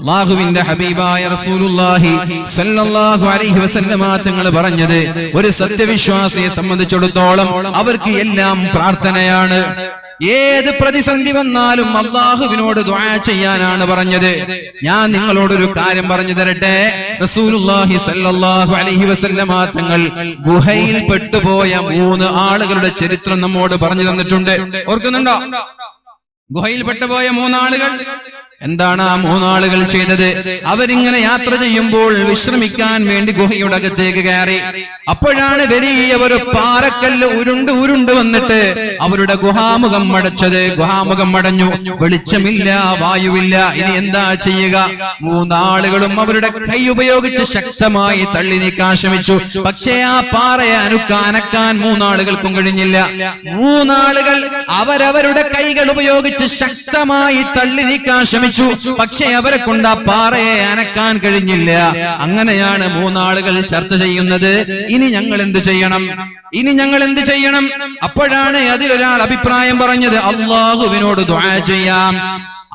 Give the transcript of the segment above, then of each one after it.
അല്ലാഹുവിന്റെ ഹബീബായ റസൂലുള്ളാഹി സ്വല്ലല്ലാഹു അലൈഹി വസല്ലമ തങ്ങൾ പറഞ്ഞത്, ഒരു സത്യവിശ്വാസിയെ സംബന്ധിച്ചിടത്തോളം അവർക്ക് എല്ലാം പ്രാർത്ഥനയാണ്. ഏത് പ്രതിസന്ധി വന്നാലും അല്ലാഹുവിനോട് ദുആ ചെയ്യാനാണ് പറഞ്ഞത്. ഞാൻ നിങ്ങളോടൊരു കാര്യം പറഞ്ഞു തരട്ടെ. റസൂലുള്ളാഹി സ്വല്ലല്ലാഹു അലൈഹി വസല്ലമ തങ്ങൾ ഗുഹയിൽ പെട്ടുപോയ 3 ആളുകളുടെ ചരിത്രം നമ്മോട് പറഞ്ഞു തന്നിട്ടുണ്ട്. ഓർക്കുന്നുണ്ടോ? ഗുഹയിൽ പെട്ടുപോയ 3 ആളുകൾ. എന്താണ് ആ 3 ആളുകൾ ചെയ്തത്? അവരിങ്ങനെ യാത്ര ചെയ്യുമ്പോൾ വിശ്രമിക്കാൻ വേണ്ടി ഗുഹയുടെ അകത്തേക്ക് കയറി. അപ്പോഴാണ് വലിയ ഒരു പാറക്കല്ല് ഉരുണ്ട് വന്നിട്ട് അവരുടെ ഗുഹാമുഖം അടച്ചത്. ഗുഹാമുഖം അടഞ്ഞു. വെളിച്ചമില്ല, വായുവില്ല. ഇനി എന്താ ചെയ്യുക? 3 ആളുകളും അവരുടെ കൈ ഉപയോഗിച്ച് ശക്തമായി തള്ളി നീക്കാൻ ശ്രമിച്ചു. പക്ഷേ ആ പാറയെ അനക്കാൻ 3 ആളുകൾക്കും കഴിഞ്ഞില്ല. 3 ആളുകൾ അവരവരുടെ കൈകൾ ഉപയോഗിച്ച് ശക്തമായി തള്ളി നീക്കാൻ ശ്രമിച്ചു. പക്ഷേ അവരെ കൊണ്ട് ആ പാറയെ അനക്കാൻ കഴിഞ്ഞില്ല. അങ്ങനെയാണ് 3 ആളുകൾ ചർച്ച ചെയ്യുന്നത്, ഇനി ഞങ്ങൾ എന്ത് ചെയ്യണം? അപ്പോഴാണ് അതിലൊരാൾ അഭിപ്രായം പറഞ്ഞത്, അല്ലാഹുവിനോട് ദുആ ചെയ്യാം.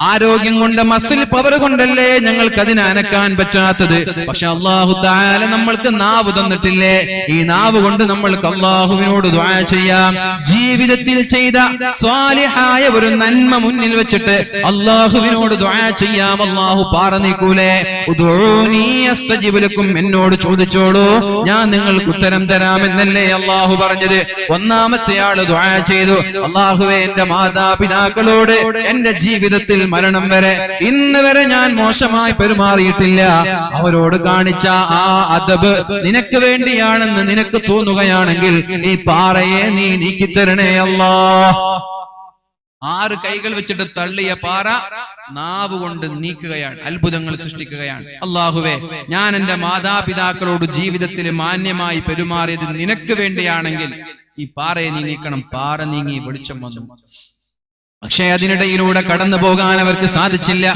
ആരോഗ്യം കൊണ്ട്, മസിൽ പവർ കൊണ്ടല്ലേ ഞങ്ങൾക്ക് അതിനെ അനക്കാൻ പറ്റാത്തത്. പക്ഷെ അല്ലാഹു തആല നമ്മൾക്ക് നാവ് തന്നിട്ടില്ലേ? ഈ നാവ് കൊണ്ട് നമ്മൾക്ക് അല്ലാഹുവിനോട് ദുആ ചെയ്യാം. ജീവിതത്തിൽ ചെയ്ത സ്വാലിഹായ ഒരു നന്മ മുന്നിൽ വെച്ചിട്ട് അല്ലാഹുവിനോട് ദുആ ചെയ്യാം. അല്ലാഹു പാറ നീക്കൂലേ? ഉദ്ഉനി അസ്തജിബ് ലക്കും, എന്നോട് ചോദിച്ചോളൂ, ഞാൻ നിങ്ങൾക്ക് ഉത്തരം തരാമെന്നല്ലേ അല്ലാഹു പറഞ്ഞത്. ഒന്നാമത്തെ ആള് ദുആ ചെയ്തു, അല്ലാഹുവേ, എന്റെ മാതാപിതാക്കളോട് എന്റെ ജീവിതത്തിൽ മരണം വരെ ഇന്ന് വരെ ഞാൻ മോശമായി പെരുമാറിയിട്ടില്ല. അവരോട് കാണിച്ച ആ അദബ് നിനക്ക് വേണ്ടിയാണെന്ന് നിനക്ക് തോന്നുകയാണെങ്കിൽ ഈ പാറയെ നീ നീക്കിത്തരണേ അല്ലാഹ്. 6 കൈകൾ വെച്ചിട്ട് തള്ളിയ പാറ നാവ് കൊണ്ട് നീക്കുകയാണ്, അത്ഭുതങ്ങൾ സൃഷ്ടിക്കുകയാണ്. അല്ലാഹുവേ, ഞാൻ എന്റെ മാതാപിതാക്കളോട് ജീവിതത്തിൽ മാന്യമായി പെരുമാറിയത് നിനക്ക് വേണ്ടിയാണെങ്കിൽ ഈ പാറയെ നീ നീക്കണം. പാറ നീങ്ങി, വെളിച്ചം വന്നു. പക്ഷേ അതിനിടയിലൂടെ കടന്നു പോകാൻ അവർക്ക് സാധിച്ചില്ല.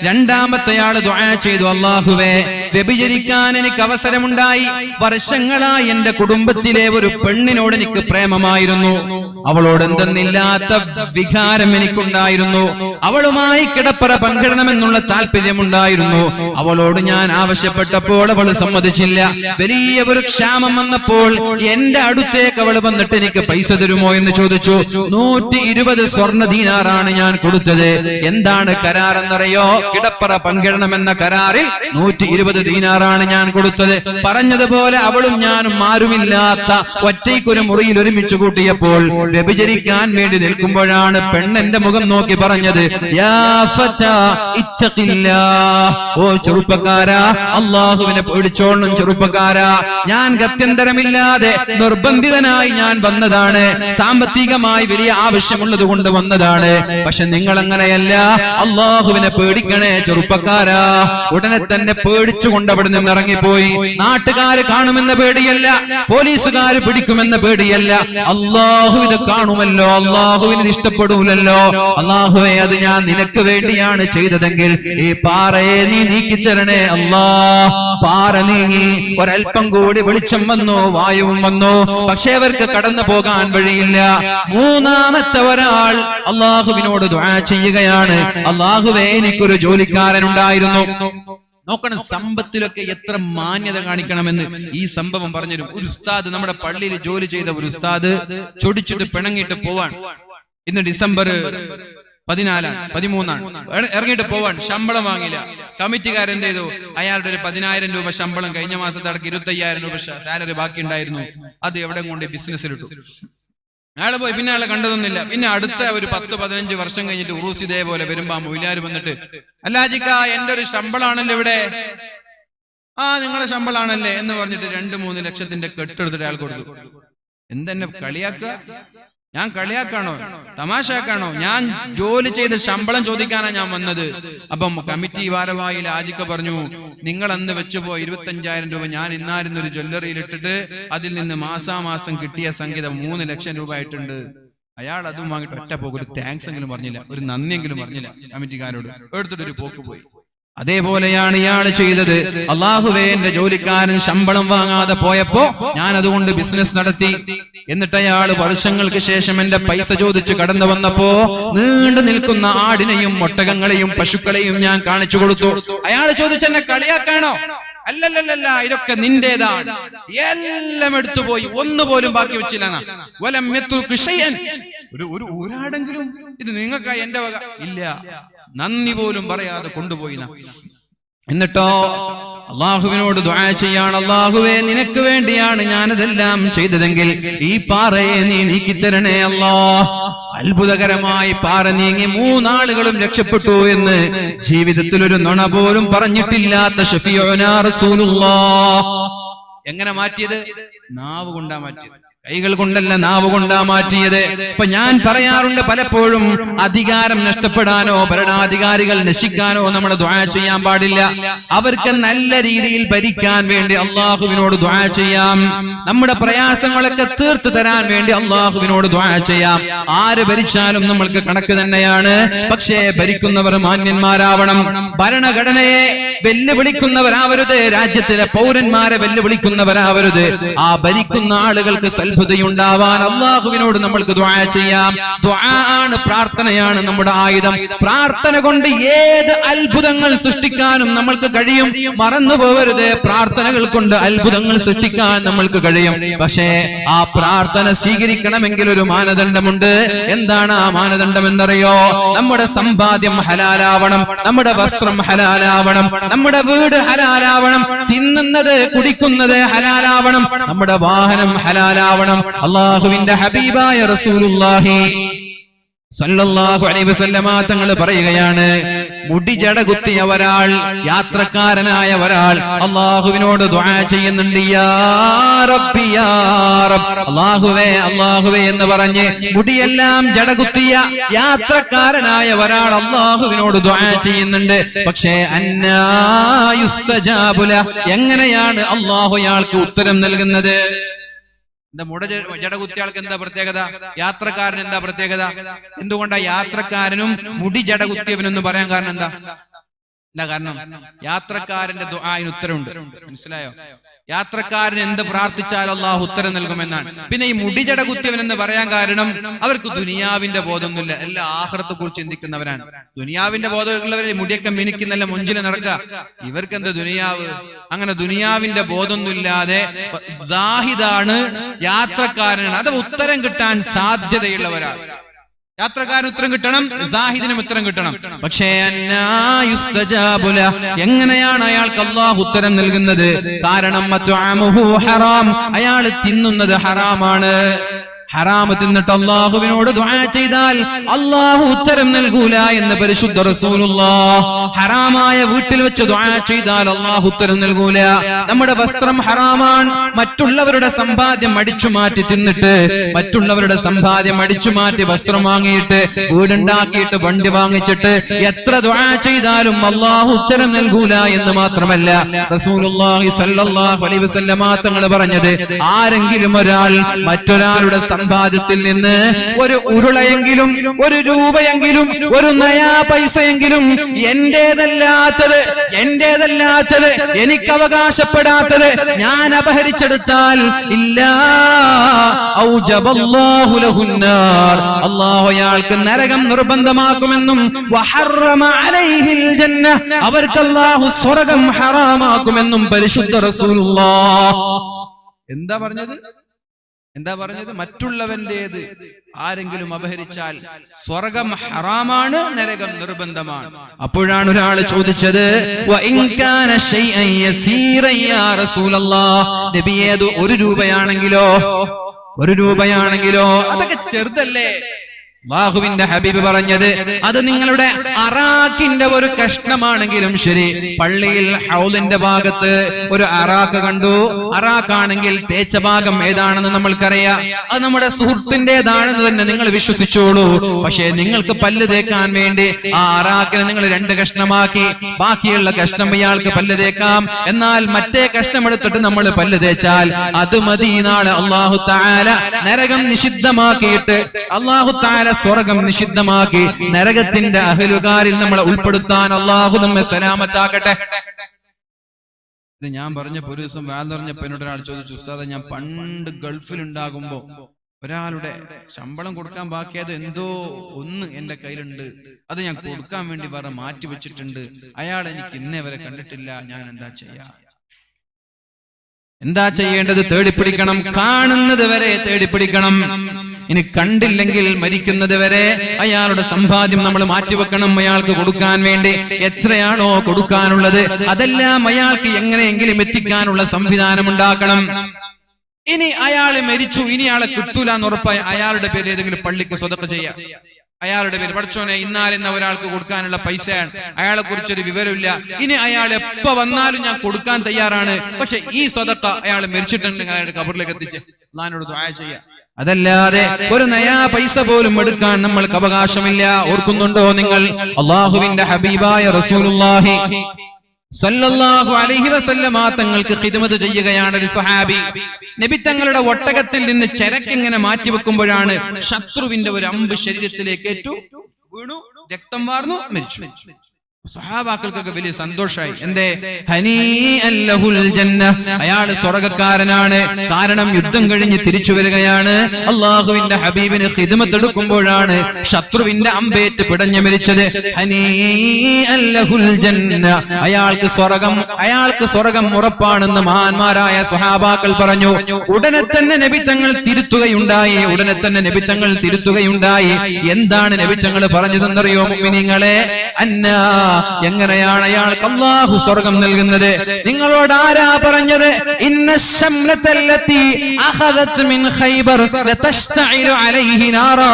രണ്ടാമത്തെയാള് ദുആ ചെയ്തു, അല്ലാഹുവേ, വ്യഭിചരിക്കാൻ എനിക്ക് അവസരമുണ്ടായി. വർഷങ്ങളായി എന്റെ കുടുംബത്തിലെ ഒരു പെണ്ണിനോട് എനിക്ക് പ്രേമമായിരുന്നു. അവളോട് എന്തെന്നില്ലാത്ത വികാരം എനിക്കുണ്ടായിരുന്നു. അവളുമായി കിടപ്പറ പങ്കിടണമെന്നുള്ള താല്പര്യമുണ്ടായിരുന്നു. അവളോട് ഞാൻ ആവശ്യപ്പെട്ടപ്പോൾ അവൾ സമ്മതിച്ചില്ല. വലിയ ഒരു ക്ഷാമം വന്നപ്പോൾ എന്റെ അടുത്തേക്ക് അവൾ വന്നിട്ട് എനിക്ക് പൈസ തരുമോ എന്ന് ചോദിച്ചു. 120 സ്വർണ്ണ ദീനാറാണ് ഞാൻ കൊടുത്തത്. എന്താണ് കരാർ എന്നറിയോ? കിടപ്പറ പങ്കിടണമെന്ന കരാറിൽ 120 ദീനാറാണ് ഞാൻ കൊടുത്തത്. പറഞ്ഞതുപോലെ അവളും ഞാനും ആരുമില്ലാത്ത ഒറ്റയ്ക്കൊരു മുറിയിൽ ഒരുമിച്ച് കൂട്ടിയപ്പോൾ വ്യഭിചരിക്കാൻ വേണ്ടി നിൽക്കുമ്പോഴാണ് പെണ്ണെന്റെ മുഖം നോക്കി പറഞ്ഞത്, യാ ഫതാ ഇത്തഖില്ലാഹ്, ഓ ചെറുപ്പക്കാരാ, അല്ലാഹുവിനെ പേടിച്ചോളണം ചെറുപ്പക്കാരാ. ഞാൻ ഗത്യന്തരമില്ലാതെ നിർബന്ധിതനായി ഞാൻ വന്നതാണ്. സാമ്പത്തികമായി വലിയ ആവശ്യമുള്ളത് കൊണ്ട് വന്നതാണ്. പക്ഷെ നിങ്ങൾ അങ്ങനെയല്ല. അല്ലാഹുവിനെ പേടിക്കണേ ചെറുപ്പക്കാരാ. ഉടനെ തന്നെ പേടിച്ചുകൊണ്ട് അവിടെ നിന്ന് ഇറങ്ങിപ്പോയി. നാട്ടുകാര് കാണുമെന്ന പേടിയല്ല, പോലീസുകാര് പിടിക്കുമെന്ന പേടിയല്ല. അല്ലാഹു ഇത് കാണുമല്ലോ, അല്ലാഹുവിന് ഇഷ്ടപ്പെടൂലല്ലോ. അല്ലാഹുവേ, അത് ഞാൻ നിനക്ക് വേണ്ടിയാണ് ചെയ്തതെങ്കിൽ ഈ പാറയെ നീ നീക്കിത്തരണേ അല്ലാഹ്. പാറ നീങ്ങി. ഒരൽപ്പം കൂടി വെളിച്ചം വന്നു, വായുവും വന്നു. പക്ഷേ അവർക്ക് കടന്നു പോകാൻ വഴിയില്ല. മൂന്നാമത്തെ ഒരാൾ അല്ലാഹുവിനോട് ദുആ ചെയ്യുകയാണ്, അല്ലാഹുവേ, എനിക്കൊരു ജോലിക്കാരൻ ഉണ്ടായിരുന്നു. നോക്കണം, സമ്പത്തിലൊക്കെ എത്ര മാന്യത കാണിക്കണമെന്ന് ഈ സംഭവം പറഞ്ഞൊരു ഉസ്താദ്, നമ്മുടെ പള്ളിയിൽ ജോലി ചെയ്ത ഒരു ഉസ്താദ് ചൊടിച്ചിട്ട് പിണങ്ങിയിട്ട് പോവാൻ. ഇന്ന് ഡിസംബർ 13 ഇറങ്ങിയിട്ട് പോവാൻ. ശമ്പളം വാങ്ങില്ല. കമ്മിറ്റിക്കാരെന്ത് ചെയ്തു? അയാളുടെ ഒരു 10,000 രൂപ ശമ്പളം കഴിഞ്ഞ മാസത്തെ അടക്കം 25,000 രൂപ സാലറി ബാക്കി ഉണ്ടായിരുന്നു. അത് എവിടെ കൊണ്ട് ബിസിനസ്സിലിട്ടു. അയാള് പോയി. പിന്നെ അയാളെ കണ്ടതൊന്നുമില്ല. പിന്നെ അടുത്ത ഒരു 10-15 വർഷം കഴിഞ്ഞിട്ട് ഉറൂസ് ഇതേപോലെ വരുമ്പോ ആ മൊയിലാര് വന്നിട്ട്, അല്ലാജിക്ക, എന്റെ ഒരു ശമ്പളാണല്ലോ ഇവിടെ. നിങ്ങളുടെ ശമ്പളാണല്ലേ എന്ന് പറഞ്ഞിട്ട് 2-3 ലക്ഷത്തിന്റെ കെട്ടെടുത്തിട്ട് അയാൾ കൊടുത്തു. എന്തെന്നെ കളിയാക്കുക? ഞാൻ കളിയാക്കാണോ? തമാശാക്കാണോ? ഞാൻ ജോലി ചെയ്ത് ശമ്പളം ചോദിക്കാനാണ് ഞാൻ വന്നത്. അപ്പം കമ്മിറ്റി ഭാരവാഹി ലാജിക്ക പറഞ്ഞു, നിങ്ങൾ അന്ന് വെച്ചുപോ 25,000 രൂപ ഞാൻ ഇന്നായിരുന്നൊരു ജ്വല്ലറിയിൽ ഇട്ടിട്ട് അതിൽ നിന്ന് മാസാമാസം കിട്ടിയ സംഖ്യ 3 ലക്ഷം രൂപ ആയിട്ടുണ്ട്. അയാൾ അതും വാങ്ങിട്ട് ഒറ്റ പോക്ക്, ഒരു താങ്ക്സ് എങ്കിലും പറഞ്ഞില്ല, ഒരു നന്ദിയെങ്കിലും പറഞ്ഞില്ല കമ്മിറ്റിക്കാരോട്. എടുത്തിട്ടൊരു പോക്ക് പോയി. അതേപോലെയാണ് ഇയാൾ ചെയ്തത്. അള്ളാഹുവേ, എന്റെ ജോലിക്കാരൻ ശമ്പളം വാങ്ങാതെ പോയപ്പോ ഞാൻ അതുകൊണ്ട് ബിസിനസ് നടത്തി. എന്നിട്ട് അയാൾ വർഷങ്ങൾക്ക് ശേഷം എന്റെ പൈസ ചോദിച്ച് കടന്നു വന്നപ്പോ നീണ്ടു നിൽക്കുന്ന ആടിനെയും ഒട്ടകങ്ങളെയും പശുക്കളെയും ഞാൻ കാണിച്ചു കൊടുത്തു. അയാൾ ചോദിച്ചെന്നെ കളിയാക്കാണോ? അല്ലല്ലല്ല, ഇതൊക്കെ നിന്റേതാണ്, എല്ലാം എടുത്തുപോയി, ഒന്നുപോലും ബാക്കി വെച്ചില്ല. ഒരാടെങ്കിലും ഇത് നിങ്ങൾക്കായി എന്റെ വക ഇല്ല, നന്ദി പോലും പറയാതെ കൊണ്ടുപോയി. എന്നിട്ടോ അള്ളാഹുവിനോട് ദുആ ചെയ്യാണ്, അള്ളാഹുവേ, നിനക്ക് വേണ്ടിയാണ് ഞാനതെല്ലാം ചെയ്തതെങ്കിൽ ഈ പാറയെ നീ നീക്കിത്തരണേ അല്ലാ. അത്ഭുതകരമായി പാറ നീങ്ങി 3 ആളുകളും രക്ഷപ്പെട്ടു എന്ന് ജീവിതത്തിൽ ഒരു നുണ പോലും പറഞ്ഞിട്ടില്ലാത്ത ശഫീഉനാ റസൂലുള്ളാഹ്. എങ്ങനെ മാറ്റിയത്? നാവ് കൊണ്ടാ മാറ്റിയത്, കൈകൾ കൊണ്ടല്ല, നാവ് കൊണ്ടാ മാറ്റിയത്. ഇപ്പൊ ഞാൻ പറയാറുണ്ട്, പലപ്പോഴും അധികാരം നഷ്ടപ്പെടാനോ ഭരണാധികാരികൾ നശിക്കാനോ നമ്മൾ ദുആ ചെയ്യാൻ പാടില്ല. അവർക്ക് നല്ല രീതിയിൽ ഭരിക്കാൻ വേണ്ടി അള്ളാഹുവിനോട് ദുആ ചെയ്യാം. നമ്മുടെ പ്രയാസങ്ങളൊക്കെ തീർത്തു തരാൻ വേണ്ടി അള്ളാഹുവിനോട് ദുആ ചെയ്യാം. ആര് ഭരിച്ചാലും നമ്മൾക്ക് കണക്ക് തന്നെയാണ്. പക്ഷേ ഭരിക്കുന്നവർ മാന്യന്മാരാവണം. ഭരണഘടനയെ വെല്ലുവിളിക്കുന്നവരാവരുത്, രാജ്യത്തിലെ പൗരന്മാരെ വെല്ലുവിളിക്കുന്നവരാവരുത്. ആ ഭരിക്കുന്ന ആളുകൾക്ക് അത്ഭുതമുണ്ടാവാൻ അള്ളാഹുവിനോട് നമ്മൾക്ക് ദുആ ചെയ്യാം. ദുആ ആണ്, പ്രാർത്ഥനയാണ് നമ്മുടെ ആയുധം. പ്രാർത്ഥന കൊണ്ട് ഏത് അത്ഭുതങ്ങൾ സൃഷ്ടിക്കാനും നമ്മൾക്ക് കഴിയും. മറന്നു പോകരുത്, പ്രാർത്ഥനകൾ കൊണ്ട് അത്ഭുതങ്ങൾ സൃഷ്ടിക്കാൻ നമ്മൾക്ക് കഴിയും. പക്ഷേ ആ പ്രാർത്ഥന സ്വീകരിക്കണമെങ്കിൽ ഒരു മാനദണ്ഡമുണ്ട്. എന്താണ് ആ മാനദണ്ഡം എന്നറിയോ? നമ്മുടെ സമ്പാദ്യം ഹലാലാവണം, നമ്മുടെ വസ്ത്രം ഹലാലാവണം, നമ്മുടെ വീട് ഹലാലാവണം, തിന്നുന്നത് കുടിക്കുന്നത് ഹലാലാവണം, നമ്മുടെ വാഹനം ഹലാലാവണം. അല്ലാഹുവിന്റെ ഹബീബായ റസൂലുള്ളാഹി സല്ലല്ലാഹു അലൈഹി വസല്ലമ തങ്ങൾ പറയുകയാണ്, മുടി ജട കുത്തിയ ഒരാൾ, യാത്രക്കാരനായ ഒരാൾ അള്ളാഹുവിനോട് ദുആ ചെയ്യുന്നുണ്ട്. യാ റബ്ബി യാ റബ്ബ്, അല്ലാഹുവേ അല്ലാഹുവേ എന്ന് പറഞ്ഞ് മുടിയെല്ലാം ജട കുത്തിയ യാത്രക്കാരനായ ഒരാൾ അള്ളാഹുവിനോട് ദുആ ചെയ്യുന്നുണ്ട്. പക്ഷേ അന്നാ യുസ്തജാബു ലഹു, എങ്ങനെയാണ് അള്ളാഹു അയാൾക്ക് ഉത്തരം നൽകുന്നത്? ജട കുത്തിയാൾക്ക് എന്താ പ്രത്യേകത? യാത്രക്കാരൻ എന്താ പ്രത്യേകത? എന്തുകൊണ്ടാ യാത്രക്കാരനും മുടി ജട കുത്തിയവനെന്ന് പറയാൻ കാരണം എന്താ? കാരണം യാത്രക്കാരന്റെ ദുആഇന് ഉത്തരവുണ്ട്. മനസ്സിലായോ? യാത്രക്കാരൻ എന്ത് പ്രാർത്ഥിച്ചാലും അള്ളാഹു ഉത്തരം നൽകുമെന്നാണ്. പിന്നെ ഈ മുടിജട കുത്തിയവൻ എന്ന് പറയാൻ കാരണം അവർക്ക് ദുനിയാവിന്റെ ബോധമൊന്നുമില്ല, എല്ലാ ആഖിറത്തെ കുറിച്ച് ചിന്തിക്കുന്നവരാണ്. ദുനിയാവിന്റെ ബോധമുള്ളവരെ മുടിയൊക്കെ മിനിക്കുന്നല്ല മുഞ്ചില് നടക്കുക. ഇവർക്ക് എന്ത് ദുനിയാവ്? അങ്ങനെ ദുനിയാവിന്റെ ബോധമൊന്നുമില്ലാതെ സാഹിദാണ്, യാത്രക്കാരനാണ്. അത് ഉത്തരം കിട്ടാൻ സാധ്യതയുള്ളവരാണ്. യാത്രക്കാരൻ ഉത്തരം കിട്ടണം, സാഹിദിനും ഉത്തരം കിട്ടണം. പക്ഷേ എങ്ങനെയാണ് അയാൾക്ക് അല്ലാഹു ഉത്തരം നൽകുന്നത്? കാരണം അയാൾ തിന്നുന്നത് ഹറാമാണ്. ഹറാമ് തിന്നിട്ട് അള്ളാഹുവിനോട് ദുആ ചെയ്താൽ അള്ളാഹു ഉത്തരം നൽകൂല എന്ന് പരിശുദ്ധ റസൂലുള്ളാഹ്. ഹറാമായ വീട്ടിൽ വെച്ച് ദുആ ചെയ്താൽ അള്ളാഹു ഉത്തരം നൽകൂല. നമ്മുടെ വസ്ത്രം ഹറാമാണ്. മറ്റുള്ളവരുടെ സമ്പാദ്യം അടിച്ചു മാറ്റി തിന്നിട്ട്, മറ്റുള്ളവരുടെ സമ്പാദ്യം അടിച്ചു മാറ്റി വസ്ത്രം വാങ്ങിയിട്ട്, വീടുണ്ടാക്കിയിട്ട്, വണ്ടി വാങ്ങിച്ചിട്ട് എത്ര ദുആ ചെയ്താലും അള്ളാഹു ഉത്തരം നൽകൂല എന്ന് മാത്രമല്ല, റസൂലുള്ളാഹി സ്വല്ലല്ലാഹു അലൈഹി വസല്ലമ തങ്ങൾ പറഞ്ഞത്, ആരെങ്കിലും ഒരാൾ മറ്റൊരാളുടെ സമ്പാദ്യത്തിൽ നിന്ന് ഒരു ഉരുളയെങ്കിലും, ഒരു രൂപയെങ്കിലും, ഒരു നയാ പൈസയെങ്കിലും എന്റേതല്ലാത്തത് എനിക്ക് അവകാശപ്പെടാത്തത് ഞാൻ അപഹരിച്ചെടുത്താൽ ഇല്ലാ ഔജബല്ലാഹു ലഹുന്നാർ, അല്ലാഹു അയാൾക്ക് നരകം നിർബന്ധമാക്കുമെന്നും വഹറമ അലൈഹിൽ ജന്ന, അവർക്ക് അല്ലാഹു സ്വർഗ്ഗം ഹറാമാക്കുമെന്നും പരിശുദ്ധ റസൂലുള്ളാഹ്. എന്താ പറഞ്ഞത്? മറ്റുള്ളവന്റേത് ആരെങ്കിലും അപഹരിച്ചാൽ സ്വർഗം ഹറാമാണ്, നരകം നിർബന്ധമാണ്. അപ്പോഴാണ് ഒരാൾ ചോദിച്ചത്, നബിയേ, ഒരു രൂപയാണെങ്കിലോ അതൊക്കെ ചെറുതല്ലേ? അല്ലാഹുവിന്റെ ഹബീബ് പറഞ്ഞത്, അത് നിങ്ങളുടെ അറാക്കിന്റെ ഒരു കഷ്ണമാണെങ്കിലും ശരി. പള്ളിയിൽ ഹൗലിന്റെ ഭാഗത്ത് ഒരു അറാക്ക് കണ്ടു. അറാക്കാണെങ്കിൽ തേച്ച ഭാഗം ഏതാണെന്ന് നമ്മൾക്കറിയാം. അത് നമ്മുടെ സുഹൃത്തിൻ്റെതാണെന്ന് തന്നെ നിങ്ങൾ വിശ്വസിച്ചോളൂ. പക്ഷേ നിങ്ങൾക്ക് പല്ല് തേക്കാൻ വേണ്ടി ആ അറാക്കിനെ നിങ്ങൾ 2 കഷ്ണമാക്കി, ബാക്കിയുള്ള കഷ്ണം ഇയാൾക്ക് പല്ല് തേക്കാം. എന്നാൽ മറ്റേ കഷ്ണം എടുത്തിട്ട് നമ്മൾ പല്ല് തേച്ചാൽ അത് മതി. നാളെ അല്ലാഹു തആല നരകം നിഷിദ്ധമാക്കിയിട്ട് അല്ലാഹു തആല സ്വർഗം നിഷിദ്ധമാക്കി നരകത്തിന്റെ അഹലുകാരിൽ നമ്മളെ ഉൾപ്പെടുത്താൻ അള്ളാഹു നമ്മെ സലാമത്താക്കട്ടെ. ഇത് ഞാൻ പറഞ്ഞപ്പോ ഒരു ദിവസം വാൽ പറഞ്ഞപ്പോ എന്നോട് ഒരാൾ ചോദിച്ചു, ഉസ്താദെ, ഞാൻ പണ്ട് ഗൾഫിലുണ്ടാകുമ്പോ ഒരാളുടെ ശമ്പളം കൊടുക്കാൻ ബാക്കിയത് എന്തോ ഒന്ന് എന്റെ കയ്യിലുണ്ട്, അത് ഞാൻ കൊടുക്കാൻ വേണ്ടി വേറെ മാറ്റി വെച്ചിട്ടുണ്ട്, അയാൾ എനിക്ക് ഇന്നേ വരെ കണ്ടിട്ടില്ല, ഞാൻ എന്താ ചെയ്യേണ്ടത്? തേടിപ്പിടിക്കണം. കാണുന്നത് വരെ തേടിപ്പിടിക്കണം. ഇനി കണ്ടില്ലെങ്കിൽ മരിക്കുന്നത് വരെ അയാളുടെ സമ്പാദ്യം നമ്മൾ മാറ്റിവെക്കണം. അയാൾക്ക് കൊടുക്കാൻ വേണ്ടി എത്രയാണോ കൊടുക്കാനുള്ളത് അതെല്ലാം അയാൾക്ക് എങ്ങനെയെങ്കിലും എത്തിക്കാനുള്ള സംവിധാനം ഉണ്ടാക്കണം. ഇനി അയാളെ മരിച്ചു, ഇനി അയാളെ കിട്ടൂല എന്ന് ഉറപ്പായി അയാളുടെ പേര് ഏതെങ്കിലും പള്ളിക്ക് സ്വതക്ക ചെയ്യാം. അയാളുടെ പേര്, പഠിച്ചോനെ ഇന്നാലെന്ന ഒരാൾക്ക് കൊടുക്കാനുള്ള പൈസയാണ്, അയാളെ കുറിച്ചൊരു വിവരമില്ല, ഇനി അയാൾ എപ്പോ വന്നാലും ഞാൻ കൊടുക്കാൻ തയ്യാറാണ്, പക്ഷെ ഈ സ്വതക്ക അയാൾ മരിച്ചിട്ടുണ്ടെങ്കിൽ അയാളുടെ കബറിലേക്ക് എത്തിച്ച് അല്ലാഹുവിനോട് ദുആ ചെയ്യാം. അതല്ലാതെ ഒരു നയാ പൈസ പോലും എടുക്കാൻ നമ്മൾക്ക് അവകാശമില്ല. ഓർക്കുന്നുണ്ടോ നിങ്ങൾ? അല്ലാഹുവിന്റെ ഹബീബായ റസൂലുള്ളാഹി സല്ലല്ലാഹു അലൈഹി വസല്ലമ തങ്ങൾക്ക് ഖിദ്മത്ത് ചെയ്യുകയാണ് ഒരു സ്വഹാബി. നബി തങ്ങളുടെ ഒട്ടകത്തിൽ നിന്ന് ചരക്കിങ്ങനെ മാറ്റി വെക്കുമ്പോഴാണ് ശത്രുവിന്റെ ഒരു അമ്പ് ശരീരത്തിലേക്ക് ഏറ്റു, വീണു, രക്തം വാർന്നു, മരിച്ചു. സഹാബാക്കൾക്കൊക്കെ വലിയ സന്തോഷമായി. എന്തേ? ഹനീഅൻ ലഹുൽ ജന്ന, അയാൾ സ്വർഗ്ഗക്കാരനാണ്. കാരണം യുദ്ധം കഴിഞ്ഞ് തിരിച്ചു വരികയാണ്. അല്ലാഹുവിന്റെ ഹബീബിന് ഖിദ്മത്ത് എടുക്കുമ്പോഴാണ് ശത്രുവിന്റെ അമ്പേറ്റ് പിടഞ്ഞു മരിച്ചത്. ഹനീഅൻ ലഹുൽ ജന്ന, അയാൾക്ക് സ്വർഗ്ഗം ഉറപ്പാണെന്ന് മഹാന്മാരായ സ്വഹാബാക്കൾ പറഞ്ഞു. ഉടനെ തന്നെ നബി തങ്ങൾ തിരുത്തുകയുണ്ടായി. എന്താണ് നബി തങ്ങൾ പറഞ്ഞതെന്നറിയോ മുഅ്മിനീങ്ങളെ? അന്നാ, എങ്ങനെയാണ് അയാൾക്ക് അല്ലാഹു സ്വർഗ്ഗം നൽകുന്നത്? നിങ്ങളോട് ആരാ പറഞ്ഞത്? ഇന്ന ശംലതല്ലതി അഖദത് മിൻ ഖൈബർ ലതസ്തഇലു അലൈഹി നാറാ.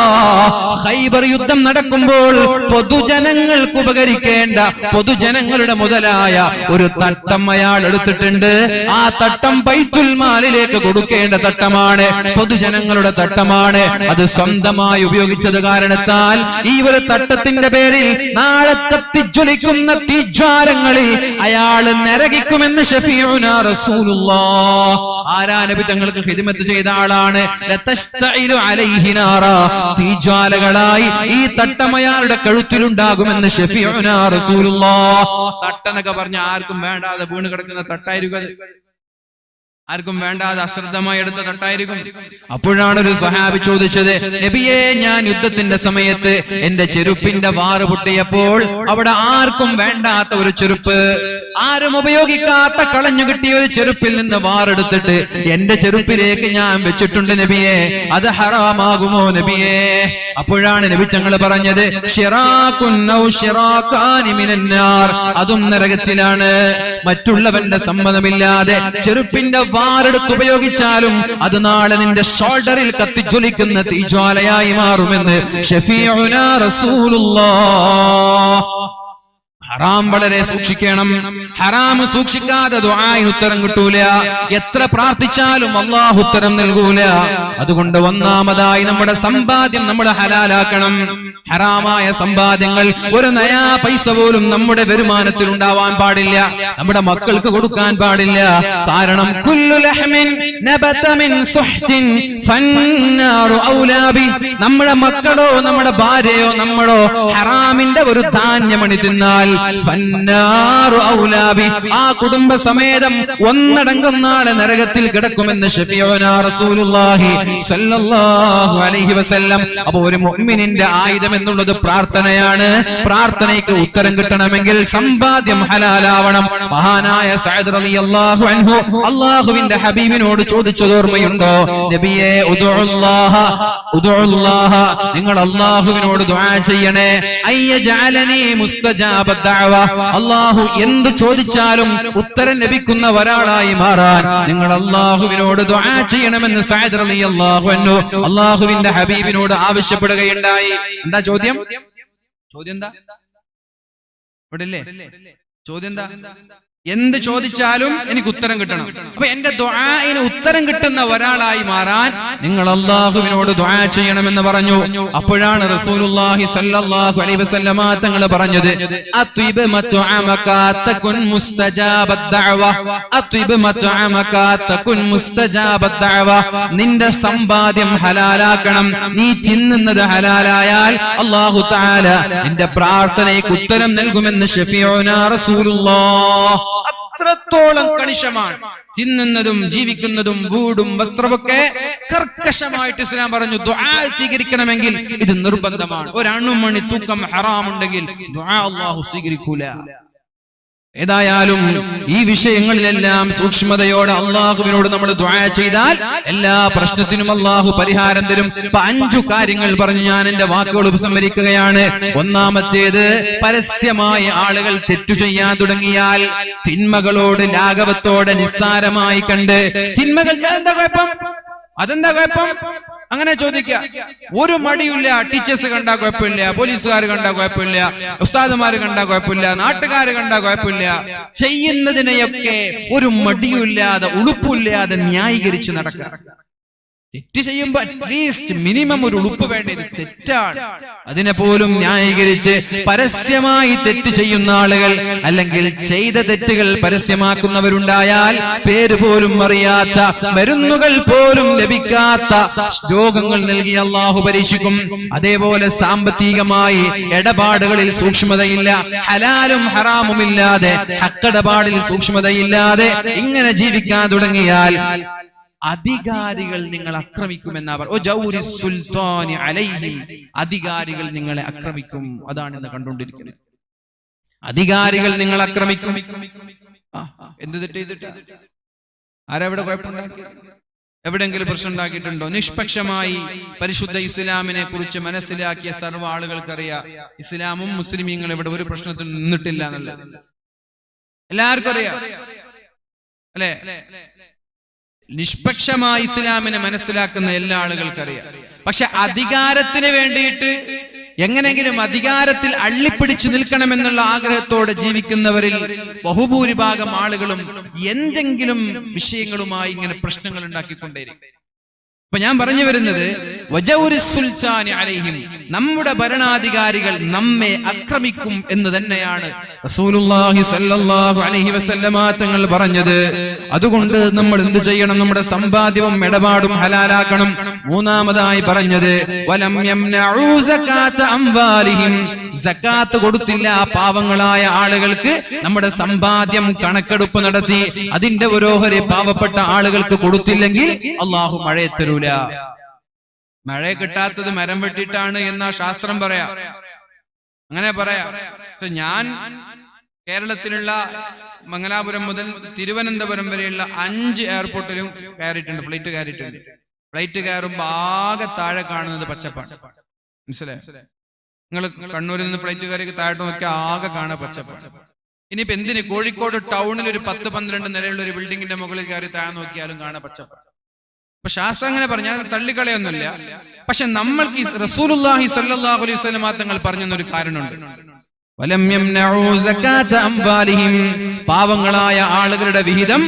ഖൈബർ യുദ്ധം നടക്കുമ്പോൾ പൊതുജനങ്ങൾക്ക് ഉപകരിക്കേണ്ട, പൊതുജനങ്ങളുടെ മുതലായ ഒരു തട്ടം അയാൾ എടുത്തിട്ടുണ്ട്. ആ തട്ടം ബൈത്തുൽ മാലിലേക്ക് കൊടുക്കേണ്ട തട്ടമാണ്, പൊതുജനങ്ങളുടെ തട്ടമാണ്. അത് സ്വന്തമായി ഉപയോഗിച്ചത് കാരണത്താൽ ഈ ഒരു തട്ടത്തിന്റെ പേരിൽ നാളെ കത്തിജ്വലിക്കുന്ന തീജ്വാലങ്ങളിൽ അയാൾ നരകിക്കുമെന്ന് ശഫീഉനാ റസൂലുള്ളാഹ്. ആരാ? നബി തങ്ങൾക്ക് ഖിദ്മത്ത് ചെയ്ത ആളാണ്. ലതസ്തഇലു അലൈഹി നാറാ, തീജ്വാലകളായി ഈ തട്ടം അയാളുടെ കഴുത്തിലുണ്ടാകുമെന്ന് ശഫീഉനാ റസൂലുള്ളാഹ്. തട്ടെന്നൊക്കെ പറഞ്ഞ ആർക്കും വേണ്ടാതെ വീണ് കിടക്കുന്ന തട്ടായിരിക്കും, ആർക്കും വേണ്ടാതെ അശ്രദ്ധമായി എടുത്ത തട്ടായിരിക്കും. അപ്പോഴാണ് ഒരു സ്വഹാബി ചോദിച്ചത്, നബിയെ, ഞാൻ യുദ്ധത്തിന്റെ സമയത്ത് എന്റെ ചെരുപ്പിന്റെ വാറ് പൊട്ടിയപ്പോൾ അവിടെ ആർക്കും വേണ്ടാത്ത ഒരു ചെരുപ്പ്, ആരും ഉപയോഗിക്കാത്ത കളഞ്ഞു കിട്ടിയ ഒരു ചെരുപ്പിൽ നിന്ന് വാറെടുത്തിട്ട് എന്റെ ചെരുപ്പിലേക്ക് ഞാൻ വെച്ചിട്ടുണ്ട് നബിയെ, അത് ഹറാമാകുമോ നബിയെ? അപ്പോഴാണ് നബി തങ്ങൾ പറഞ്ഞത്, ശിറാകുൻ ഔ ശിറാകാനി മിനന്നാർ, അതും നരകത്തിലാണ്. മറ്റുള്ളവന്റെ സമ്മതമില്ലാതെ ചെരുപ്പിന്റെ വാറെടുത്ത് ഉപയോഗിച്ചാലും അത് നാളെ നിന്റെ ഷോൾഡറിൽ കത്തിജ്വലിക്കുന്ന തീജ്വാലയായി മാറുമെന്ന് ശഫീഉനാ റസൂലുള്ളാഹ്. ഹറാം വളരെ സൂക്ഷിക്കണം. ഹറാം സൂക്ഷിക്കാതെ ദുആഇന് ഉത്തരം കിട്ടൂല. എത്ര പ്രാർത്ഥിച്ചാലും അല്ലാഹു ഉത്തരം നൽകൂല. അതുകൊണ്ട് ഒന്നാമതായി നമ്മുടെ സമ്പാദ്യം നമ്മൾ ഹലാലാക്കണം. ഹറാമായ സമ്പാദ്യങ്ങൾ ഒരു നയാ പൈസ പോലും നമ്മുടെ വരുമാനത്തിൽ ഉണ്ടാവാൻ പാടില്ല, നമ്മുടെ മക്കൾക്ക് കൊടുക്കാൻ പാടില്ല. കാരണം കുല്ലു ലഹ്മിൻ നബത മിൻ സുഹ്തിൻ ഫന്നാറു ഔലാബി, നമ്മുടെ മക്കളോ നമ്മുടെ ഭാര്യയോ നമ്മളോ ഹറാമിന്റെ ഒരു ധാന്യമണി തിന്നാൽ ഫന്നാറു ഔലാബി, ആ കുടുംബ സമേതം ഒന്നടങ്കം നാളെ നരകത്തിൽ കിടക്കുമെന്ന് ശഫീഉനാ റസൂലുള്ളാഹി സ്വല്ലല്ലാഹു അലൈഹി വസല്ലം. അപ്പോൾ ഒരു മുഅ്മിനിന്റെ ആയുധം എന്നുള്ളത് പ്രാർത്ഥനയാണ്. പ്രാർത്ഥനയ്ക്ക് ഉത്തരം കിട്ടണമെങ്കിൽ സമ്പാദ്യം ഹലാലാവണം. മഹാനായ സഅദ് റളിയല്ലാഹു അൻഹു അല്ലാഹുവിന്റെ ഹബീബിനോട് ചോദിച്ചത് ഓർമ്മയുണ്ടോ? നബിയേ, ഉദുഉല്ലാഹ, നിങ്ങൾ അല്ലാഹുവിനോട് ദുആ ചെയ്യണേ. അയ്യജഅലനി മുസ്തജാബ ദഅവ, അല്ലാഹു എന്ത് ചോദിച്ചാലും ഉത്തരം ലഭിക്കുന്ന ഒരാളായി മാറാൻ നിങ്ങൾ അല്ലാഹുവിനോട് ദുആ ചെയ്യണമെന്ന് സഅദ് റളിയല്ലാഹു അൻഹു അല്ലാഹുവിന്റെ ഹബീബിനോട് ആവശ്യപ്പെടുകയുണ്ടായി. എന്താ ചോദ്യം? എന്താ? ഇവിടില്ലേ ചോദ്യം? എന്താ? എന്ത് ചോദിച്ചാലും എനിക്ക് ഉത്തരം കിട്ടണം. അപ്പൊ എന്റെ ദുആഇന് ഉത്തരം കിട്ടുന്ന ഒരാളായി മാറാൻ നിങ്ങൾ അല്ലാഹുവിനോട് ദുആ ചെയ്യണമെന്ന് പറഞ്ഞു. അപ്പോഴാണ് റസൂലുള്ളാഹി സ്വല്ലല്ലാഹു അലൈഹി വസല്ലമ തങ്ങൾ പറഞ്ഞത്, അത്വിബ് മത്അമക തകുൻ മുസ്തജാബദ് ദഅവ, അത്വിബ് മത്അമക തകുൻ മുസ്തജാബദ് ദഅവ. നിന്റെ സമ്പാദ്യം ഹലാലാക്കണം. നീ തിന്നുന്നത് ഹലാലായാൽ അല്ലാഹു തആല നിന്റെ പ്രാർത്ഥനയ്ക്ക് ഉത്തരം നൽകുമെന്ന് ശഫീഉനാ റസൂലുള്ളാഹ്. അത്രത്തോളം കണിശമാണ്. തിന്നുന്നതും ജീവിക്കുന്നതും വീടും വസ്ത്രമൊക്കെ കർക്കശമായിട്ട് ഇസ്ലാം പറഞ്ഞു. ദുആ സ്വീകരിക്കണമെങ്കിൽ ഇത് നിർബന്ധമാണ്. ഒരണുമണി തൂക്കം ഹറാമുണ്ടെങ്കിൽ ദുആ അല്ലാഹു സ്വീകരിക്കൂല. ഏതായാലും ഈ വിഷയങ്ങളിലെല്ലാം സൂക്ഷ്മതയോടെ അള്ളാഹുവിനോട് നമ്മൾ ദുആ ചെയ്താൽ എല്ലാ പ്രശ്നത്തിനും അള്ളാഹു പരിഹാരം തരും. 5 കാര്യങ്ങൾ പറഞ്ഞ് ഞാൻ എന്റെ വാക്കുകൾ ഉപസംഹരിക്കുകയാണ്. ഒന്നാമത്തേത്, പരസ്യമായി ആളുകൾ തെറ്റു ചെയ്യാൻ തുടങ്ങിയാൽ തിന്മകളോട് ലാഘവത്തോടെ നിസ്സാരമായി കണ്ട് തിന്മകൾ എന്താ കുഴപ്പം, അതെന്താ കുഴപ്പം അങ്ങനെ ചോദിക്കുക. ഒരു മടിയില്ല. ടീച്ചേഴ്സ് കണ്ടാ കുഴപ്പമില്ല, പോലീസുകാർ കണ്ടാ കുഴപ്പമില്ല, ഉസ്താദുമാര് കണ്ടാ കുഴപ്പമില്ല, നാട്ടുകാര് കണ്ടാ കുഴപ്പമില്ല. ചെയ്യുന്നതിനെയൊക്കെ ഒരു മടിയില്ലാതെ ഉളുപ്പില്ലാതെ ന്യായീകരിച്ച് നടക്കുക. തെറ്റ് ചെയ്യുമ്പോ അറ്റ്ലീസ്റ്റ് മിനിമം ഒരു ഉളുപ്പ് വേണ്ട. ഇത് തെറ്റാണ്, അതിനെ പോലും ന്യായീകരിച്ച് പരസ്യമായി തെറ്റ് ചെയ്യുന്ന ആളുകൾ, അല്ലെങ്കിൽ ചെയ്ത തെറ്റുകൾ പരസ്യമാക്കുന്നവരുണ്ടായാൽ പേര് പോലും അറിയാത്ത, മരുന്നുകൾ പോലും ലഭിക്കാത്ത രോഗങ്ങൾ നൽകി അള്ളാഹു പരീക്ഷിക്കും. അതേപോലെ സാമ്പത്തികമായി ഇടപാടുകളിൽ സൂക്ഷ്മതയില്ല, ഹലാലും ഹറാമുമില്ലാതെ ഹക്കിടപാടിൽ സൂക്ഷ്മതയില്ലാതെ ഇങ്ങനെ ജീവിക്കാൻ തുടങ്ങിയാൽ അധികാരികൾ നിങ്ങൾ ആക്രമിക്കുമെന്നാ പറഞ്ഞു. അധികാരികൾ നിങ്ങളെ ആക്രമിക്കും. അതാണ് ഇന്ന് കണ്ടുകൊണ്ടിരിക്കുന്നത്. അധികാരികൾ നിങ്ങൾ ആക്രമിക്കും. എന്ത് തെറ്റ് ചെയ്തിട്ട് ആരെവിടെ കുഴപ്പമുണ്ടാക്കി, എവിടെയെങ്കിലും പ്രശ്നം ഉണ്ടാക്കിയിട്ടുണ്ടോ? നിഷ്പക്ഷമായി പരിശുദ്ധ ഇസ്ലാമിനെ കുറിച്ച് മനസ്സിലാക്കിയ സർവ്വ ആളുകൾക്കറിയാം ഇസ്ലാമും മുസ്ലിമീങ്ങളും ഇവിടെ ഒരു പ്രശ്നത്തിൽ നിന്നിട്ടില്ല എന്നുള്ളത്. എല്ലാവർക്കും അറിയാം അല്ലെ? നിഷ്പക്ഷമായി ഇസ്ലാമിനെ മനസ്സിലാക്കുന്ന എല്ലാ ആളുകൾക്കറിയാം. പക്ഷെ അധികാരത്തിന് വേണ്ടിയിട്ട് എങ്ങനെങ്കിലും അധികാരത്തിൽ അള്ളിപ്പിടിച്ചു നിൽക്കണമെന്നുള്ള ആഗ്രഹത്തോടെ ജീവിക്കുന്നവരിൽ ബഹുഭൂരിഭാഗം ആളുകളും എന്തെങ്കിലും വിഷയങ്ങളുമായി ഇങ്ങനെ പ്രശ്നങ്ങൾ ഉണ്ടാക്കിക്കൊണ്ടേയിരിക്കും. അപ്പൊ ഞാൻ പറഞ്ഞു വരുന്നത്, നമ്മുടെ ഭരണാധികാരികൾ നമ്മെ ആക്രമിക്കും എന്ന് തന്നെയാണ് റസൂലുള്ളാഹി സ്വല്ലല്ലാഹു അലൈഹി വസല്ലമ തങ്ങൾ പറഞ്ഞത്. അതുകൊണ്ട് നമ്മൾ എന്ത് ചെയ്യണം? നമ്മുടെ സമ്പാദ്യവും ഇടപാടും ഹലാലാക്കണം. മൂന്നാമതായി പറഞ്ഞത്, വലം യംനഉ സകാത അംവാലിഹിം, സകാത്ത് കൊടുത്തില്ല പാവങ്ങളായ ആളുകൾക്ക്. നമ്മുടെ സമ്പാദ്യം കണക്കെടുപ്പ് നടത്തി അതിന്റെ ഓരോഹരി പാവപ്പെട്ട ആളുകൾക്ക് കൊടുത്തില്ലെങ്കിൽ അള്ളാഹു മഴയെ തരൂല. മഴ കിട്ടാത്തത് മരം വെട്ടിയിട്ടാണ് എന്നാ ശാസ്ത്രം പറയാ, അങ്ങനെ പറയാ. ഞാൻ കേരളത്തിലുള്ള മംഗലാപുരം മുതൽ തിരുവനന്തപുരം വരെയുള്ള 5 എയർപോർട്ടിലും കയറിയിട്ടുണ്ട്, ഫ്ലൈറ്റ് കയറിയിട്ടുണ്ട്. ഫ്ലൈറ്റ് കയറുമ്പോ ആകെ താഴെ കാണുന്നത് പച്ചപ്പാണ്. മനസ്സിലായോ? നിങ്ങൾ കണ്ണൂരിൽ നിന്ന് ഫ്ലൈറ്റ് കയറി താഴോട്ട് നോക്കിയാൽ ആകെ കാണാൻ പച്ചപ്പാണ്. ഇനിയിപ്പോ എന്തിന് കോഴിക്കോട് ടൗണിൽ ഒരു 10-12 നിലയുള്ള ഒരു ബിൽഡിങ്ങിന്റെ മുകളിൽ കയറി താഴെ നോക്കിയാലും കാണാൻ പച്ചപ്പാണ്. അപ്പൊ ശാസ്ത്രം അങ്ങനെ പറഞ്ഞാൽ തള്ളിക്കളയൊന്നുമില്ല. പക്ഷെ നമ്മൾക്ക് റസൂലുള്ളാഹി സ്വല്ലല്ലാഹു അലൈഹി വസല്ലം തങ്ങൾ പറഞ്ഞൊരു കാരണമുണ്ട്. വലം യംനഉ സകാത അംവാലിഹിം, പാവങ്ങളായ ആളുകളുടെ വിഹിതം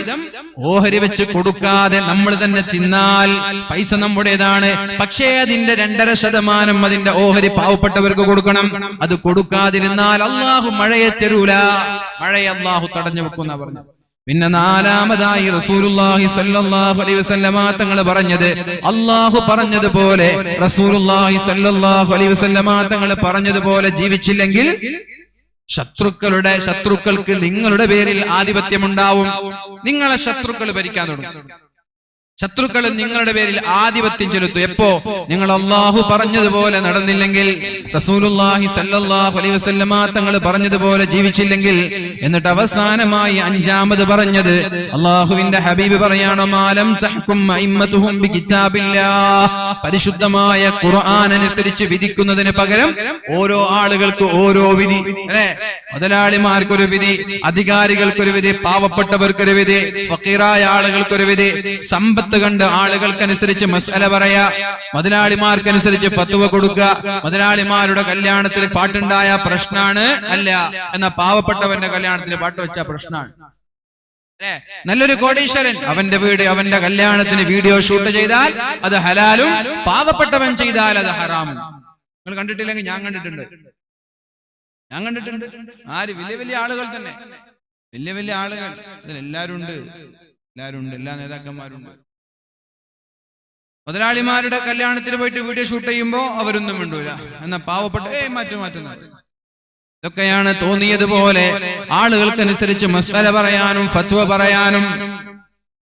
ഓഹരി വെച്ച് കൊടുക്കാതെ നമ്മൾ തന്നെ തിന്നാൽ പൈസ നമ്മുടേതാണ്. പക്ഷേ അതിന്റെ 2.5% അതിന്റെ ഓഹരി പാവപ്പെട്ടവർക്ക് കൊടുക്കണം. അത് കൊടുക്കാതിരുന്നാൽ അള്ളാഹു മഴയെ തരൂല, മഴയെ അള്ളാഹു തടഞ്ഞു വെക്കുന്ന പറഞ്ഞു. പിന്നെ നാലാമതായി റസൂലുള്ളാഹി സ്വല്ലല്ലാഹു അലൈഹി വസല്ലമ തങ്ങൾ പറഞ്ഞത്, അല്ലാഹു പറഞ്ഞതുപോലെ റസൂലുള്ളാഹി സ്വല്ലല്ലാഹു അലൈഹി വസല്ലമ തങ്ങൾ പറഞ്ഞതുപോലെ ജീവിച്ചില്ലെങ്കിൽ ശത്രുക്കൾക്ക് നിങ്ങളുടെ പേരിൽ ആധിപത്യമുണ്ടാവും. നിങ്ങളെ ശത്രുക്കൾ ഭരിക്കാൻ തുടങ്ങും. ശത്രുക്കൾ നിങ്ങളുടെ പേരിൽ ആധിപത്യം ചെലുത്തും. എപ്പോ? നിങ്ങൾ അള്ളാഹു പറഞ്ഞതുപോലെ നടന്നില്ലെങ്കിൽ, റസൂലുള്ളാഹി സ്വല്ലല്ലാഹു അലൈഹി വസല്ലമ തങ്ങൾ പറഞ്ഞതുപോലെ ജീവിച്ചില്ലെങ്കിൽ. എന്നിട്ട് അവസാനമായി 5ാമത് പറഞ്ഞത്, അള്ളാഹുവിന്റെ ഹബീബ് പറയാണ്, മാലം തഹ്കും അഇമ്മതുഹും ബികിതാബില്ലാഹ്, പരിശുദ്ധമായ ഖുർആൻ അനുസരിച്ച് വിധിക്കുന്നതിന് പകരം ഓരോ ആളുകൾക്ക് ഓരോ വിധി. അല്ലേ? മുതലാളിമാർക്കൊരു വിധി, അധികാരികൾക്കൊരു വിധി, പാവപ്പെട്ടവർക്കൊരു വിധി, ഫഖീറായ ആളുകൾക്കൊരു വിധി, സമ്പത്ത് കണ്ട് ആളുകൾക്കനുസരിച്ച് മസ്അല പറയാ, മുതലാളിമാർക്കനുസരിച്ച് ഫത്വ കൊടുക്കുക. മുതലാളിമാരുടെ കല്യാണത്തിൽ പാട്ടുണ്ടായ പ്രശ്നാണ് അല്ല, എന്ന പാവപ്പെട്ടവന്റെ കല്യാണത്തിൽ പാട്ട് വെച്ച പ്രശ്നമാണ്. നല്ലൊരു കോടീശ്വരൻ, അവന്റെ വീട് അവന്റെ കല്യാണത്തിന് വീഡിയോ ഷൂട്ട് ചെയ്താൽ അത് ഹലാലും, പാവപ്പെട്ടവൻ ചെയ്താൽ അത് ഹറാമും. നിങ്ങൾ കണ്ടിട്ടില്ലെങ്കിൽ ഞാൻ കണ്ടിട്ടുണ്ട്. ആര്? വലിയ വലിയ ആളുകൾ തന്നെ, വലിയ വലിയ ആളുകൾ. ഇതിലെല്ലാരും ഉണ്ട്, എല്ലാ നേതാക്കന്മാരുണ്ട്. മുതലാളിമാരുടെ കല്യാണത്തിന് പോയിട്ട് വീഡിയോ ഷൂട്ട് ചെയ്യുമ്പോ അവരൊന്നും മിണ്ടൂല. എന്നാ പാവപ്പെട്ട മാറ്റുന്ന ഇതൊക്കെയാണ് തോന്നിയതുപോലെ ആളുകൾക്കനുസരിച്ച് മസ്അല പറയാനും ഫത്വ പറയാനും.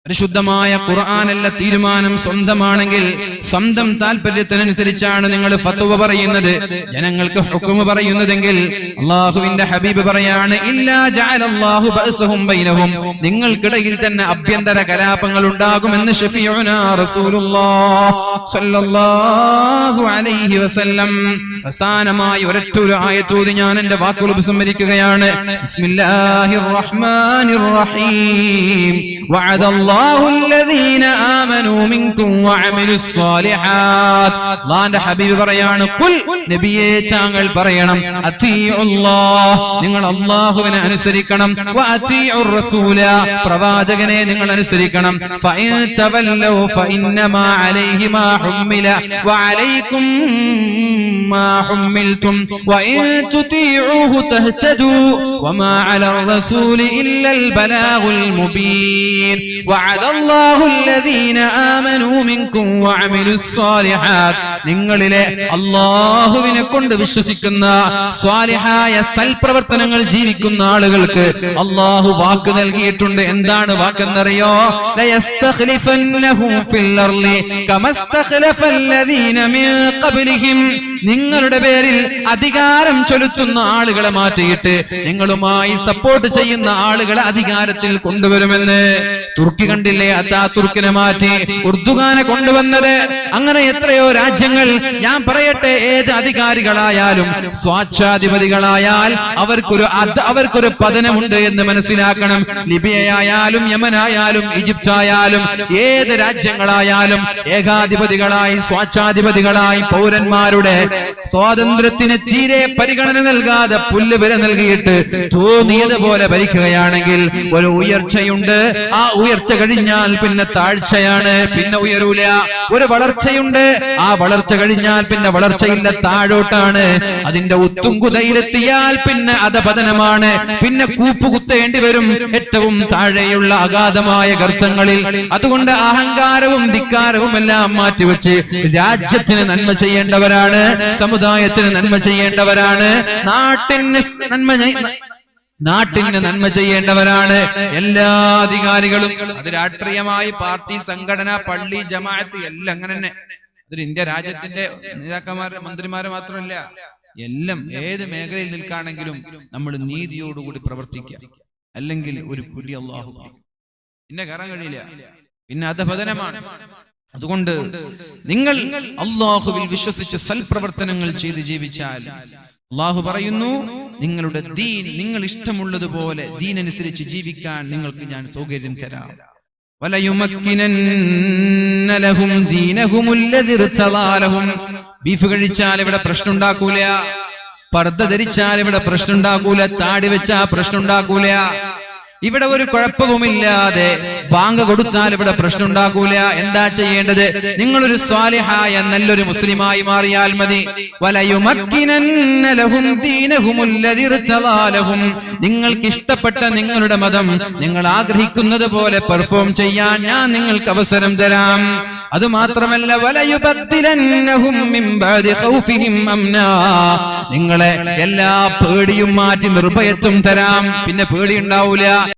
പരിശുദ്ധമായ ഖുർആനല്ല തീരുമാനം സ്വന്തമാണെങ്കിൽ സ്വന്തം താല്പര്യത്തിനനുസരിച്ചാണ് നിങ്ങൾ ഫത്വ പറയുന്നത്, ജനങ്ങൾക്ക് ഹുക്മ പറയുന്നതെങ്കിൽ അല്ലാഹുവിന്റെ ഹബീബ് പറയാണ്, ഇല്ലാ ജഅലല്ലാഹു ബഅസഹും ബൈനഹും, നിങ്ങൾക്കിടയിൽ തന്നെ അഭ്യന്തര കലാപങ്ങൾ ഉണ്ടാകുമെന്ന് ശഫീഉനാ റസൂലുള്ളാഹ് സ്വല്ലല്ലാഹു അലൈഹി വസല്ലം. അവസാനമായി ഒരൊറ്റൊരു ആയത്തോതി ഞാൻ എന്റെ വാക്കുകൾ ഉപസംഹരിക്കുകയാണ്. ബിസ്മില്ലാഹിർ റഹ്മാനിർ റഹീം. വഅദല്ലാഹു الذين آمنوا منكم وعملوا الصالحات. അല്ലാഹുവിന്റെ ഹബീബ് പറയാണ്, ഖുൽ, നബിയേ താങ്കൾ പറയണം, അത്തീഉല്ലാഹ്, നിങ്ങൾ അല്ലാഹുവിനെ അനുസരിക്കണം, വഅതീഉർ റസൂല, പ്രവാചകനെ നിങ്ങൾ അനുസരിക്കണം. ഫഇൻ തവല്ലൗ ഫഇന്നമാ അലൈഹി മാ ഹുമ്മില വഅലൈക്കും മാ ഹുമ്മിൽതും വഇൻ തുതീഉഹു തഹ്തദൂ വമാ അലർ റസൂലി ഇല്ലൽ ബലാഗുൽ മുബീൻ. വഅദല്ലാഹു الذين آمنوا منكم وعملوا الصالحات. നിങ്ങളിലെ അല്ലാഹുവിനെ കൊണ്ട് വിശ്വസിക്കുന്ന സ്വാലിഹായ സൽപ്രവർത്തനങ്ങൾ ജീവിക്കുന്ന ആളുകൾക്ക് അല്ലാഹു വാക്ക് നൽകിയിട്ടുണ്ട്. എന്താണ് വാക്കെന്നറിയോ? ലയസ്തഖ്ലിഫന്നഹും ഫിൽ അർളി കമസ്തഖ്ലഫല്ലദീന മിൻ ഖബ്ലിഹിം. നിങ്ങളുടെ പേരിൽ അധികാരം ചെലുത്തുന്ന ആളുകളെ മാറ്റിയിട്ട് നിങ്ങളുമായി സപ്പോർട്ട് ചെയ്യുന്ന ആളുകളെ അധികാരത്തിൽ കൊണ്ടുവരുമെന്ന്. തുർക്കി കണ്ടില്ലേ, അതാതുർക്കിനെ മാറ്റി ഉർദുഗാനെ കൊണ്ടുവന്നത്. അങ്ങനെ എത്രയോ രാജ്യങ്ങൾ. ഞാൻ പറയട്ടെ, ഏത് അധികാരികളായാലും സ്വാച്ഛാധിപതികളായാൽ അവർക്കൊരു പതനമുണ്ട് എന്ന് മനസ്സിലാക്കണം. ലിബിയയായാലും യമനായാലും ഈജിപ്തായാലും ഏത് രാജ്യങ്ങളായാലും ഏകാധിപതികളായി സ്വാച്ഛാധിപതികളായി പൗരന്മാരുടെ സ്വാതന്ത്ര്യത്തിന് തീരെ പരിഗണന നൽകാതെ പുല്ലുവില നൽകിയിട്ട് തോന്നിയതുപോലെ ഭരിക്കുകയാണെങ്കിൽ ഒരു ഉയർച്ചയുണ്ട്. ആ ഉയർച്ച കഴിഞ്ഞാൽ പിന്നെ താഴ്ചയാണ്, പിന്നെ ഉയരൂല. ഒരു വളർച്ചയുണ്ട്, ആ വളർച്ച കഴിഞ്ഞാൽ പിന്നെ വളർച്ചയില്ല, താഴോട്ടാണ്. അതിന്റെ ഉത്തുംകുതയിലെത്തിയാൽ പിന്നെ അധപതനമാണ്, പിന്നെ കൂപ്പുകുത്തേണ്ടി വരും ഏറ്റവും താഴെയുള്ള അഗാധമായ ഗർത്തങ്ങളിൽ. അതുകൊണ്ട് അഹങ്കാരവും ധിക്കാരവും എല്ലാം മാറ്റിവെച്ച് രാജ്യത്തിന് നന്മ ചെയ്യേണ്ടവരാണ്, സമുദായത്തിന് നന്മ ചെയ്യേണ്ടവരാണ്, നാട്ടിന് നന്മ ചെയ്യേണ്ടവരാണ് എല്ലാ അധികാരികളും. അത് രാഷ്ട്രീയമായി, പാർട്ടി, സംഘടന, പള്ളി, ജമാഅത്ത് എല്ലാം അങ്ങനെ തന്നെ. അതൊരു ഇന്ത്യ രാജ്യത്തിന്റെ നേതാക്കന്മാരെ, മന്ത്രിമാരെ മാത്രമല്ല, എല്ലാം ഏത് മേഖലയിൽ നിൽക്കുകയാണെങ്കിലും നമ്മൾ നീതിയോടുകൂടി പ്രവർത്തിക്കുക. അല്ലെങ്കിൽ ഒരു പുലി അല്ലാഹു പിന്നെ കയറാൻ കഴിയില്ല, പിന്നെ അധപതനമാണ്. അതുകൊണ്ട് നിങ്ങൾ അല്ലാഹുവിൽ വിശ്വസിച്ച് സൽപ്രവർത്തനങ്ങൾ ചെയ്ത് ജീവിച്ചാൽ അല്ലാഹു പറയുന്നു, നിങ്ങളുടെ ദീൻ നിങ്ങൾ ഇഷ്ടമുള്ളതുപോലെ ദീനനുസരിച്ച് ജീവിക്കാൻ നിങ്ങൾക്ക് ഞാൻ സൗകര്യം തരാം. വലയുമക്കിനന്ന ലഹും ദീനഹും അല്ലദി ഇർതദാ ലഹും. ബീഫ് കഴിച്ചാൽ ഇവിടെ പ്രശ്നം ഉണ്ടാക്കൂല, പർദ്ദ ധരിച്ചാൽ ഇവിടെ പ്രശ്നം ഉണ്ടാക്കൂല, താടി വെച്ചാൽ പ്രശ്നം ഉണ്ടാക്കൂല. ഇവിടെ ഒരു കുഴപ്പവുമില്ലാതെ ബാങ്ക് കൊടുത്താൽ ഇവിടെ പ്രശ്നം ഉണ്ടാക്കൂല. എന്താ ചെയ്യേണ്ടത്? നിങ്ങളൊരു സ്വാലിഹായ നല്ലൊരു മുസ്ലിമായി മാറിയാൽ മതി. വലയുമക്കിനന്ന ലഹും ദീനഹും അല്ലദി ഇർതദാ ലഹും. നിങ്ങൾക്ക് ഇഷ്ടപ്പെട്ട നിങ്ങളുടെ മതം നിങ്ങൾ ആഗ്രഹിക്കുന്നത് പോലെ പെർഫോം ചെയ്യാൻ ഞാൻ നിങ്ങൾക്ക് അവസരം തരാം. അതുമാത്രമല്ല, വലയുബദ്ദിലന്നഹും മിൻ ബഅദി ഖൗഫിഹിം അംനാ. നിങ്ങളെ എല്ലാ പേടിയും മാറ്റി നിർഭയത്വം തരാം, പിന്നെ പേടി ഉണ്ടാവൂല.